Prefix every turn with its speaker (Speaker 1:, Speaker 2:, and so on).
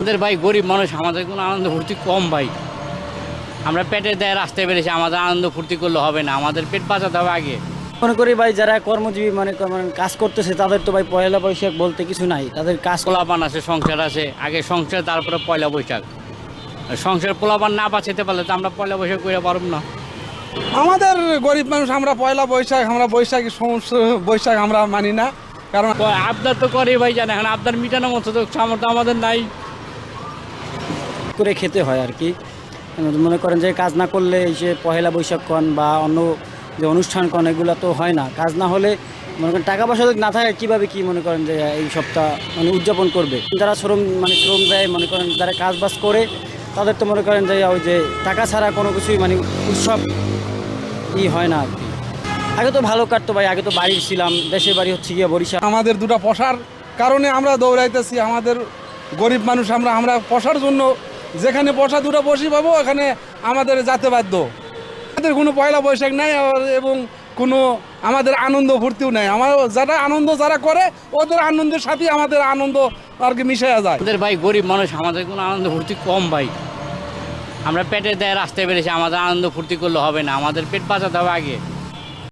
Speaker 1: আমাদের ভাই গরিব মানুষ, আমাদের কোনো আনন্দ ফুর্তি কম ভাই। আমরা পেটের দায়ে রাস্তায় বেরিয়েছি, আমাদের আনন্দ ফুর্তি করলে হবে না, আমাদের পেট বাঁচাতে হবে আগে।
Speaker 2: মনে করি ভাই যারা কর্মজীবী মানে কাজ করতেছে তাদের তো ভাই পয়লা বৈশাখ বলতে কিছু নাই, তাদের কাজ
Speaker 1: পোলাপান আছে, সংসার আছে, আগে সংসার তারপরে পয়লা বৈশাখ। আর সংসার পোলাপান না বাঁচাতে পারলে তো আমরা পয়লা বৈশাখ করে পারব না।
Speaker 3: আমাদের গরিব মানুষ, আমরা পয়লা বৈশাখ, আমরা বৈশাখী বৈশাখ আমরা মানি না। কারণ
Speaker 1: আবদার তো করে ভাই, জানে এখন আবদার মিটানোর মতো তো সামর্থ্য আমাদের নাই।
Speaker 2: করে খেতে হয় আর কি। মনে করেন যে কাজ না করলে এই যে পহেলা বৈশাখ কন বা অন্য যে অনুষ্ঠান কন এগুলো তো হয় না। কাজ না হলে মনে করেন টাকা পয়সা যদি না থাকে কীভাবে কি মনে করেন যে এই সপ্তাহ মানে উদযাপন করবে। যারা শ্রম দেয়, মনে করেন যারা কাজ বাজ করে তাদের তো মনে করেন যে ওই যে টাকা ছাড়া কোনো কিছুই মানে উৎসব হয় না আর কি। আগে তো ভালো কাটতো ভাই, আগে তো বাড়ি ছিলাম, দেশের বাড়ি হচ্ছে গিয়ে বরিশাল।
Speaker 3: আমাদের দুটো পশার কারণে আমরা দৌড়াইতেছি। আমাদের গরিব মানুষ, আমরা পশার জন্য যেখানে পশা দুটো বসি পাবো ওখানে আমাদের যেতে বাধ্য। আমাদের কোনো পয়লা বৈশাখ নাই এবং কোনো আমাদের আনন্দ ফুর্তিও নাই। আমার যারা করে ওদের আনন্দের সাথে আমাদের আনন্দ আর কি মিশে যায়।
Speaker 1: আমাদের ভাই গরিব মানুষ, আমাদের কোনো আনন্দ ফুর্তি কম ভাই। আমরা পেটের দায়ে রাস্তায় বেরিয়েছি, আমাদের আনন্দ ফুর্তি করলে হবে না, আমাদের পেট বাঁচাতে হবে আগে।